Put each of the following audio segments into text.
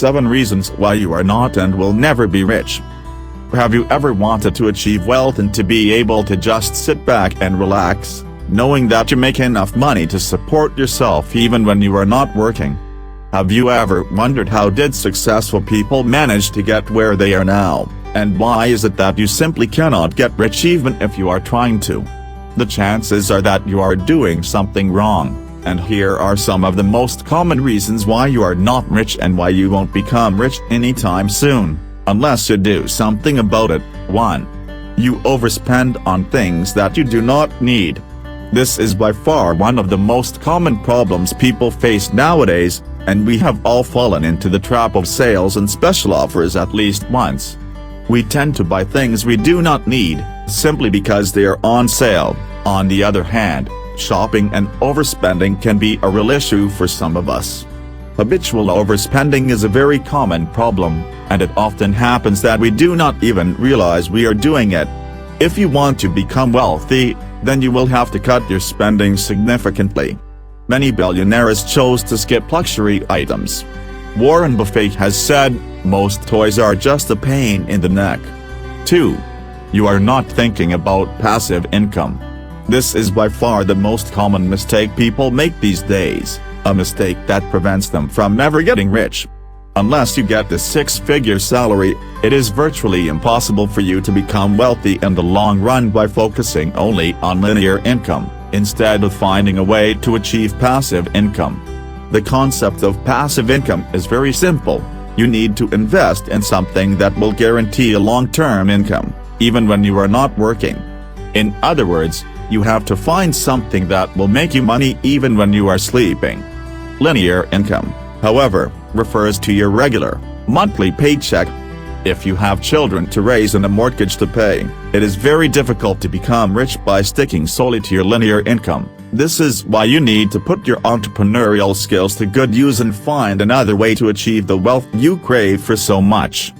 7 reasons why you are not and will never be rich. Have you ever wanted to achieve wealth and to be able to just sit back and relax, knowing that you make enough money to support yourself even when you are not working? Have you ever wondered how did successful people manage to get where they are now, and why is it that you simply cannot get rich even if you are trying to? The chances are that you are doing something wrong, and here are some of the most common reasons why you are not rich and why you won't become rich anytime soon, unless you do something about it. 1. You overspend on things that you do not need. This is by far one of the most common problems people face nowadays, and we have all fallen into the trap of sales and special offers at least once. We tend to buy things we do not need, simply because they are on sale. On the other hand, shopping and overspending can be a real issue for some of us. Habitual overspending is a very common problem, and it often happens that we do not even realize we are doing it. If you want to become wealthy, then you will have to cut your spending significantly. Many billionaires chose to skip luxury items. Warren Buffett has said, "Most toys are just a pain in the neck." 2. You are not thinking about passive income. This is by far the most common mistake people make these days, a mistake that prevents them from never getting rich. Unless you get a 6-figure salary, it is virtually impossible for you to become wealthy in the long run by focusing only on linear income, instead of finding a way to achieve passive income. The concept of passive income is very simple. You need to invest in something that will guarantee a long-term income, even when you are not working. In other words, you have to find something that will make you money even when you are sleeping. Linear income, however, refers to your regular, monthly paycheck. If you have children to raise and a mortgage to pay, it is very difficult to become rich by sticking solely to your linear income. This is why you need to put your entrepreneurial skills to good use and find another way to achieve the wealth you crave for so much.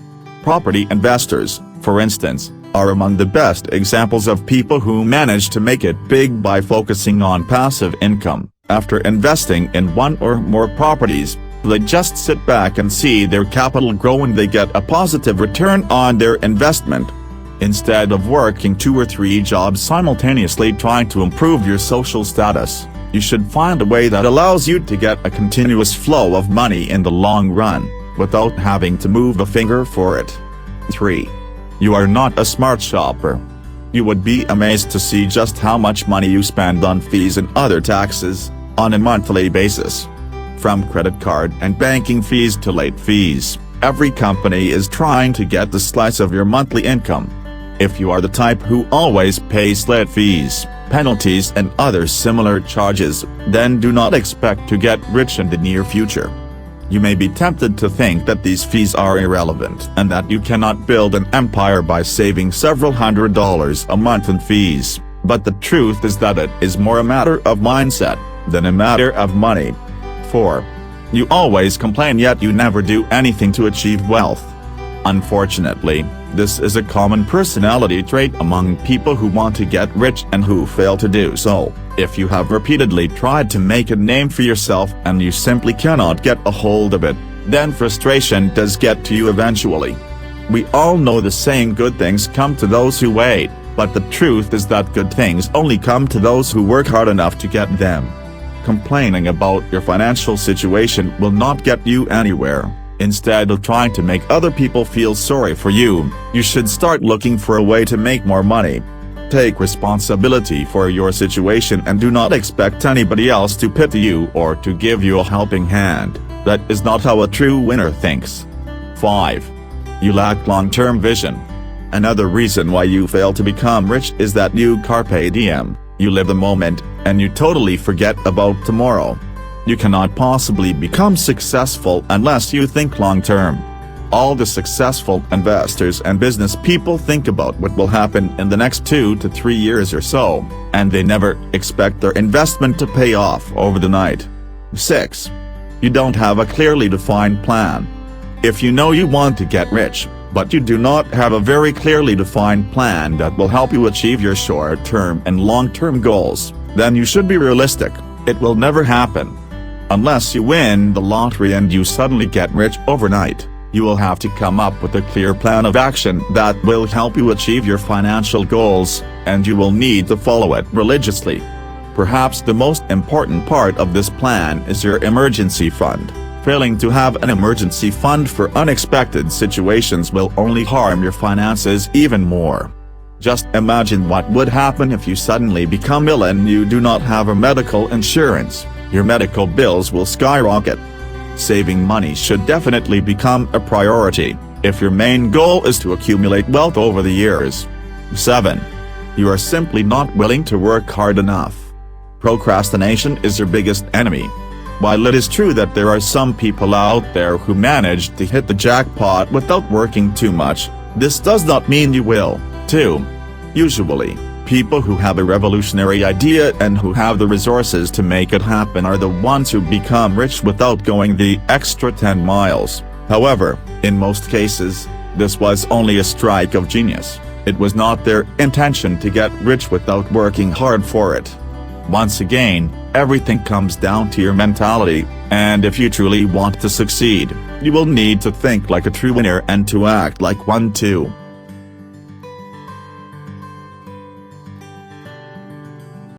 Property investors, for instance, are among the best examples of people who manage to make it big by focusing on passive income. After investing in one or more properties, they just sit back and see their capital grow and they get a positive return on their investment. Instead of working 2 or 3 jobs simultaneously trying to improve your social status, you should find a way that allows you to get a continuous flow of money in the long run, without having to move a finger for it. 3. You are not a smart shopper. You would be amazed to see just how much money you spend on fees and other taxes, on a monthly basis. From credit card and banking fees to late fees, every company is trying to get the slice of your monthly income. If you are the type who always pays late fees, penalties and other similar charges, then do not expect to get rich in the near future. You may be tempted to think that these fees are irrelevant and that you cannot build an empire by saving several $100s a month in fees, but the truth is that it is more a matter of mindset than a matter of money. 4. You always complain yet you never do anything to achieve wealth. Unfortunately, this is a common personality trait among people who want to get rich and who fail to do so. If you have repeatedly tried to make a name for yourself and you simply cannot get a hold of it, then frustration does get to you eventually. We all know the saying good things come to those who wait, but the truth is that good things only come to those who work hard enough to get them. Complaining about your financial situation will not get you anywhere. Instead of trying to make other people feel sorry for you, you should start looking for a way to make more money. Take responsibility for your situation and do not expect anybody else to pity you or to give you a helping hand. That is not how a true winner thinks. 5. You lack long-term vision. Another reason why you fail to become rich is that you carpe diem, you live the moment, and you totally forget about tomorrow. You cannot possibly become successful unless you think long-term. All the successful investors and business people think about what will happen in the next 2 to 3 years or so, and they never expect their investment to pay off over the night. 6. You don't have a clearly defined plan. If you know you want to get rich, but you do not have a very clearly defined plan that will help you achieve your short-term and long-term goals, then you should be realistic. It will never happen. Unless you win the lottery and you suddenly get rich overnight, you will have to come up with a clear plan of action that will help you achieve your financial goals, and you will need to follow it religiously. Perhaps the most important part of this plan is your emergency fund. Failing to have an emergency fund for unexpected situations will only harm your finances even more. Just imagine what would happen if you suddenly become ill and you do not have a medical insurance. Your medical bills will skyrocket. Saving money should definitely become a priority, if your main goal is to accumulate wealth over the years. 7. You are simply not willing to work hard enough. Procrastination is your biggest enemy. While it is true that there are some people out there who manage to hit the jackpot without working too much, this does not mean you will, too. Usually, people who have a revolutionary idea and who have the resources to make it happen are the ones who become rich without going the extra 10 miles. However, in most cases, this was only a strike of genius. It was not their intention to get rich without working hard for it. Once again, everything comes down to your mentality, and if you truly want to succeed, you will need to think like a true winner and to act like one too.